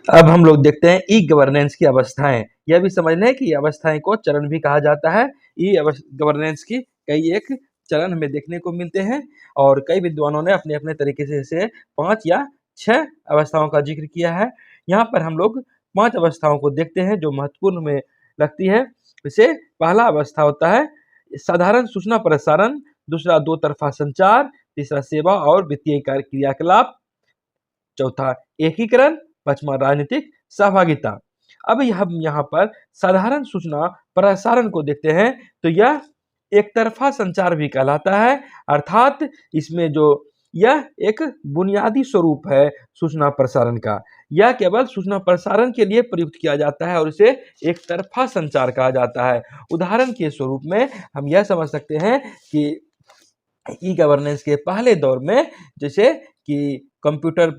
अब हम लोग देखते हैं ई गवर्नेंस की अवस्थाएं। यह भी समझ लें कि अवस्थाएं को चरण भी कहा जाता है। ई गवर्नेंस की कई एक चरण हमें देखने को मिलते हैं और कई विद्वानों ने अपने अपने तरीके से इसे 5 या 6 अवस्थाओं का जिक्र किया है। यहाँ पर हम लोग 5 अवस्थाओं को देखते हैं जो महत्वपूर्ण में लगती है। इसे पहला अवस्था होता है साधारण सूचना प्रसारण, दूसरा दो तरफा संचार, तीसरा सेवा और वित्तीय क्रियाकलाप, चौथा एकीकरण, पांचवा राजनीतिक सहभागिता। अब हम यहाँ पर साधारण सूचना प्रसारण को देखते हैं तो यह एक तरफा संचार भी कहलाता है, अर्थात इसमें जो यह एक बुनियादी स्वरूप है सूचना प्रसारण का। यह केवल सूचना प्रसारण के लिए प्रयुक्त किया जाता है और इसे एक तरफा संचार कहा जाता है। उदाहरण के स्वरूप में हम यह समझ सकते हैं कि ई गवर्नेंस के पहले दौर में जैसे कि कंप्यूटर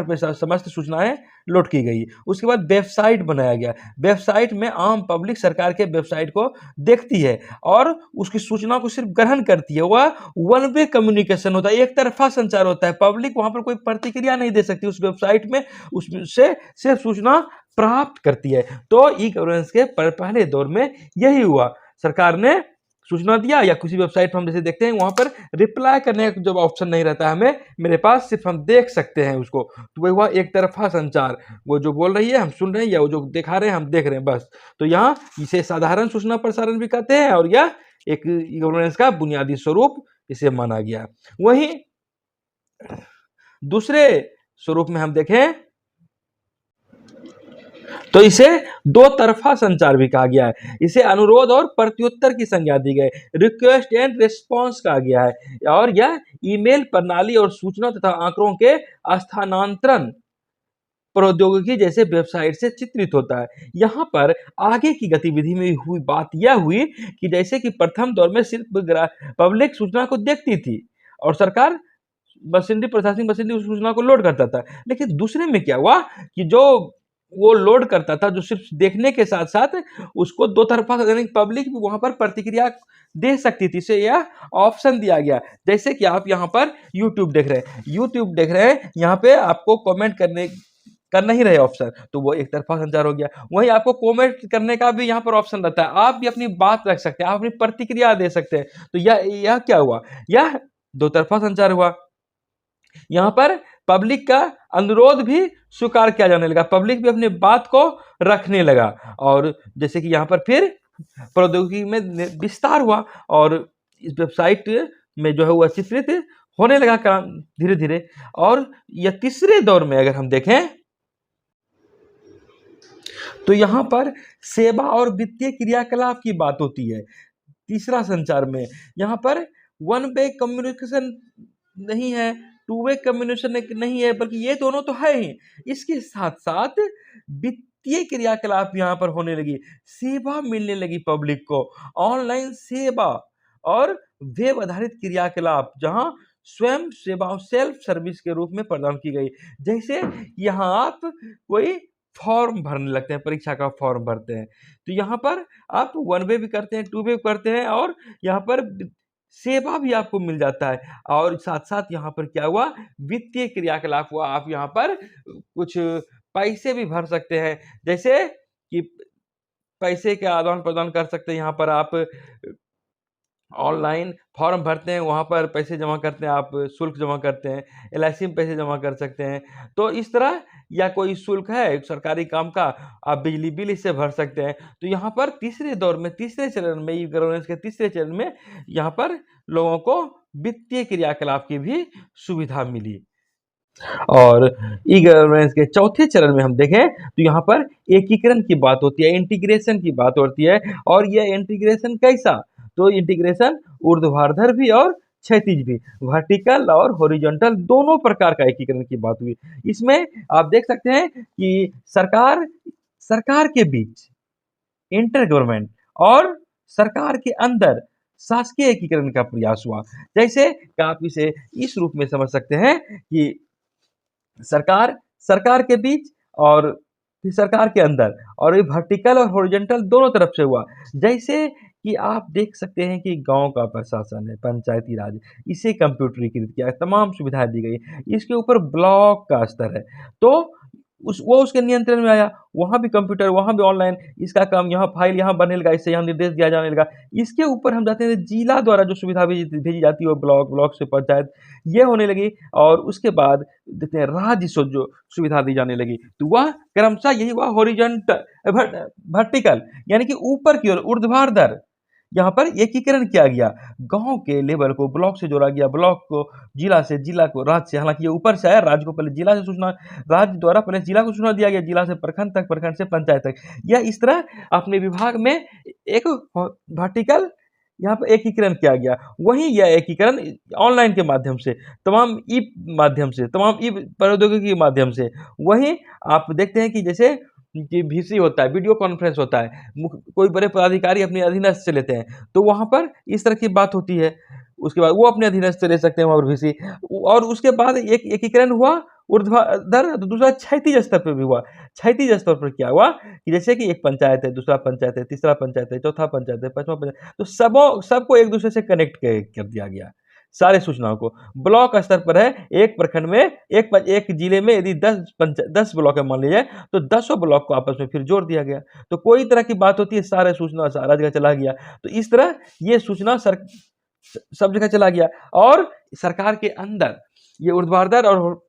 पे समस्त सूचनाएं लोड की गई, उसके बाद वेबसाइट बनाया गया। वेबसाइट में आम पब्लिक सरकार के वेबसाइट को देखती है और उसकी सूचना को सिर्फ ग्रहण करती है। वह वन वे कम्युनिकेशन होता है, एक तरफा संचार होता है। पब्लिक वहां पर कोई प्रतिक्रिया नहीं दे सकती उस वेबसाइट में, उससे सिर्फ सूचना प्राप्त करती है। तो ई गवर्नेंस के पहले दौर में यही हुआ, सरकार ने सूचना दिया या किसी वेबसाइट पर हम जैसे देखते हैं वहां पर रिप्लाई करने का जब ऑप्शन नहीं रहता है हमें मेरे पास, सिर्फ हम देख सकते हैं उसको, तो वह हुआ एक तरफा संचार। वो जो बोल रही है हम सुन रहे हैं या वो जो दिखा रहे हैं हम देख रहे हैं, बस। तो यहाँ इसे साधारण सूचना प्रसारण भी कहते हैं और यह एक गवर्नेंस का बुनियादी स्वरूप इसे माना गया। वहीं दूसरे स्वरूप में हम देखें तो इसे दो तरफा संचार भी कहा गया है। इसे अनुरोध और प्रत्युत्तर की संज्ञा दी गई, रिक्वेस्ट एंड रिस्पॉन्स कहा गया है और यह ईमेल प्रणाली और सूचना तथा आंकड़ों के स्थानांतरण प्रौद्योगिकी जैसे वेबसाइट से चित्रित होता है। यहाँ पर आगे की गतिविधि में हुई बात यह हुई कि जैसे कि प्रथम दौर में सिर्फ पब्लिक सूचना को देखती थी और सरकार मशीनरी प्रशासनिक मशीनरी उस सूचना को लोड करता था। लेकिन दूसरे में क्या हुआ कि जो वो लोड करता था, जो सिर्फ देखने के साथ साथ उसको दो तरफा पब्लिक भी वहां पर प्रतिक्रिया दे सकती थी, इसे यह ऑप्शन दिया गया। जैसे कि आप यहाँ पर यूट्यूब देख रहे हैं, यहाँ पे आपको कमेंट करना ही रहे ऑप्शन, तो वो एक तरफा संचार हो गया। वहीं आपको कमेंट करने का भी यहाँ पर ऑप्शन रहता है, आप भी अपनी बात रख सकते हैं, आप अपनी प्रतिक्रिया दे सकते हैं। तो यह क्या हुआ, यह दो तरफा संचार हुआ। यहाँ पर पब्लिक का अनुरोध भी स्वीकार किया जाने लगा, पब्लिक भी अपनी बात को रखने लगा और जैसे कि यहाँ पर फिर प्रौद्योगिकी में विस्तार हुआ और इस वेबसाइट में जो है वह चित्रित होने लगा काम धीरे धीरे। और यह तीसरे दौर में अगर हम देखें तो यहाँ पर सेवा और वित्तीय क्रियाकलाप की बात होती है। तीसरा संचार में यहाँ पर वन वे कम्युनिकेशन नहीं है, टू वे कम्युनिकेशन नहीं है, बल्कि ये दोनों तो है ही, इसके साथ साथ वित्तीय क्रियाकलाप यहाँ पर होने लगी, सेवा मिलने लगी पब्लिक को, ऑनलाइन सेवा और वेब आधारित क्रियाकलाप जहां स्वयं सेवा सेल्फ सर्विस के रूप में प्रदान की गई। जैसे यहाँ आप कोई फॉर्म भरने लगते हैं, परीक्षा का फॉर्म भरते हैं, तो यहाँ पर आप वन वे भी करते हैं, टू वे करते हैं और यहाँ पर सेवा भी आपको मिल जाता है। और साथ साथ यहाँ पर क्या हुआ, वित्तीय क्रियाकलाप हुआ, आप यहाँ पर कुछ पैसे भी भर सकते हैं, जैसे कि पैसे के आदान प्रदान कर सकते हैं। यहाँ पर आप ऑनलाइन फॉर्म भरते हैं, वहाँ पर पैसे जमा करते हैं, आप शुल्क जमा करते हैं, एलआईसी में पैसे जमा कर सकते हैं। तो इस तरह या कोई शुल्क है सरकारी काम का, आप बिजली बिल इससे भर सकते हैं। तो यहाँ पर तीसरे दौर में, तीसरे चरण में, ई गवर्नेंस के तीसरे चरण में यहाँ पर लोगों को वित्तीय क्रियाकलाप की भी सुविधा मिली। और ई गवर्नेंस के चौथे चरण में हम देखें तो यहाँ पर एकीकरण की बात होती है, इंटीग्रेशन की बात होती है। और यह इंटीग्रेशन कैसा, तो इंटीग्रेशन ऊर्ध्वाधर भी और क्षैतिज भी, वर्टिकल और हॉरिजॉन्टल दोनों प्रकार का एकीकरण की बात हुई। इसमें आप देख सकते हैं कि सरकार के बीच इंटर गवर्नमेंट और सरकार के अंदर शासकीय एकीकरण का प्रयास हुआ। जैसे आप इसे इस रूप में समझ सकते हैं कि सरकार के बीच और फिर सरकार के अंदर, और ये वर्टिकल और हॉरिजॉन्टल दोनों तरफ से हुआ। जैसे कि आप देख सकते हैं कि गांव का प्रशासन है, पंचायती राज, इसे कंप्यूटरीकृत किया, तमाम सुविधाएं दी गई, इसके ऊपर ब्लॉक का स्तर है। तो वो उसके नियंत्रण में आया। वहाँ भी कंप्यूटर, वहाँ भी ऑनलाइन, इसका काम यहाँ फाइल यहाँ बनेगा, इससे यहाँ निर्देश दिया जाने लगा। इसके ऊपर हम जाते हैं जिला द्वारा जो सुविधा भेजी जाती है वो ब्लॉक, ब्लॉक से पंचायत, ये होने लगी। और उसके बाद देखते हैं राज्य से जो सुविधा दी जाने लगी, तो वह क्रमशः यही हुआ वर्टिकल, यानी कि ऊपर की ओर ऊर्ध्वाधर। यहाँ पर एकीकरण किया गया, गांव के लेवल को ब्लॉक से जोड़ा गया, ब्लॉक को जिला से, जिला को राज्य से। हालांकि ये ऊपर से आया, राज्य को पहले जिला से सूचना, राज्य द्वारा पहले जिला को सूचना दिया गया, जिला से प्रखंड तक, प्रखंड से पंचायत तक। या इस तरह अपने विभाग में एक वर्टिकल यहाँ पर एकीकरण किया गया। वहीं यह एकीकरण ऑनलाइन के माध्यम से, तमाम ई माध्यम से, तमाम ई प्रौद्योगिकी के माध्यम से, वहीं आप देखते हैं कि जैसे कि वीसी होता है, वीडियो कॉन्फ्रेंस होता है, कोई बड़े पदाधिकारी अपने अधीनस्थ से लेते हैं, तो वहाँ पर इस तरह की बात होती है। उसके बाद वो अपने अधीनस्थ से ले सकते हैं वहाँ पर वीसी। और उसके बाद एक एकीकरण हुआ ऊर्ध्वाधर, दूसरा क्षैतिज स्तर पर भी हुआ। क्षैतिज स्तर पर क्या हुआ कि जैसे कि एक पंचायत है, दूसरा पंचायत है, तीसरा पंचायत है, चौथा पंचायत है, पांचवा पंचायत, तो सबको एक दूसरे से कनेक्ट कर दिया गया, सारे सूचनाओं को। ब्लॉक स्तर पर है, एक प्रखंड में, एक जिले में यदि 10 ब्लॉक है मान लीजिए, तो 10 ब्लॉक को आपस में फिर जोड़ दिया गया। तो कोई तरह की बात होती है, सारे सूचना सारा जगह चला गया। तो इस तरह ये सूचना सब जगह चला गया। और सरकार के अंदर ये ऊर्ध्वाधर और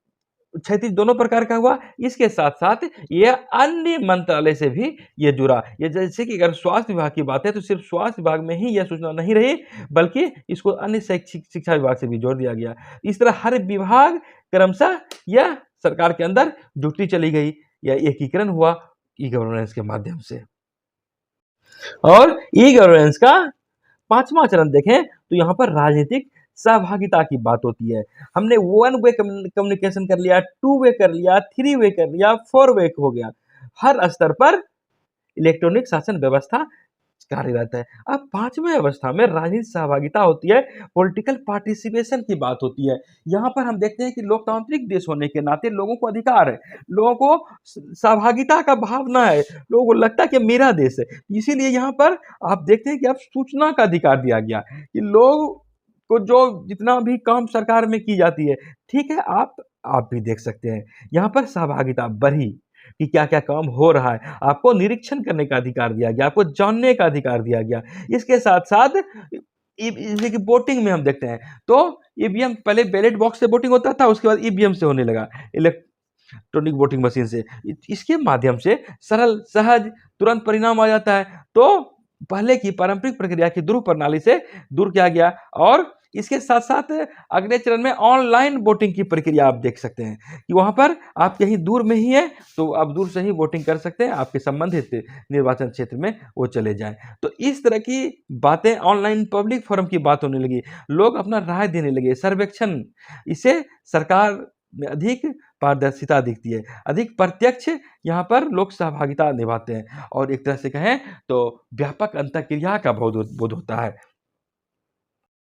क्षैतिज दोनों प्रकार का हुआ। इसके साथ साथ ये अन्य मंत्रालय से भी ये जुड़ा। ये जैसे कि अगर स्वास्थ्य विभाग की बात है, तो सिर्फ स्वास्थ्य विभाग में ही यह सूचना नहीं रही, बल्कि इसको अन्य शैक्षिक शिक्षा विभाग से भी जोड़ दिया गया। इस तरह हर विभाग क्रमशः यह सरकार के अंदर जुड़ती चली गई। यह एकीकरण हुआ ई गवर्नेंस के माध्यम से। और ई गवर्नेंस का 5वां चरण देखें तो यहाँ पर राजनीतिक सहभागिता की बात होती है। हमने 1 वे कम्युनिकेशन कर लिया, 2 वे कर लिया, 3 वे कर लिया, 4 वे हो गया। हर स्तर पर इलेक्ट्रॉनिक शासन व्यवस्था कार्यरत है। अब 5वें अवस्था में राजनीतिक सहभागिता होती है, पॉलिटिकल पार्टिसिपेशन की बात होती है। यहाँ पर हम देखते हैं कि लोकतांत्रिक देश होने के नाते लोगों को अधिकार है, लोगों को सहभागिता का भावना है, लोगों को लगता है कि मेरा देश है। इसीलिए यहाँ पर आप देखते हैं कि अब सूचना का अधिकार दिया गया कि लोग को जो जितना भी काम सरकार में की जाती है, ठीक है, आप भी देख सकते हैं। यहाँ पर सहभागिता बढ़ी कि क्या-क्या काम हो रहा है। आपको निरीक्षण करने का अधिकार दिया गया, आपको जानने का अधिकार दिया गया। इसके साथ-साथ जैसे कि वोटिंग में हम देखते हैं, तो ईवीएम, पहले बैलेट बॉक्स से वोटिंग होता था, उसके बाद ईवीएम से होने लगा, इलेक्ट्रॉनिक वोटिंग मशीन से। इसके माध्यम से सरल, सहज, तुरंत परिणाम आ जाता है। तो पहले की पारंपरिक प्रक्रिया की ध्रुव प्रणाली से दूर किया गया। और इसके साथ-साथ अगले चरण में ऑनलाइन वोटिंग की प्रक्रिया आप देख सकते हैं कि वहाँ पर आप कहीं दूर में ही हैं, तो आप दूर से ही वोटिंग कर सकते हैं, आपके संबंधित निर्वाचन क्षेत्र में वो चले जाएँ। तो इस तरह की बातें, ऑनलाइन पब्लिक फोरम की बात होने लगी, लोग अपना राय देने लगे, सर्वेक्षण, इससे सरकार में अधिक पारदर्शिता दिखती है, अधिक प्रत्यक्ष यहाँ पर लोग सहभागिता निभाते हैं। और एक तरह से कहें तो व्यापक अंतःक्रिया का बोध होता है।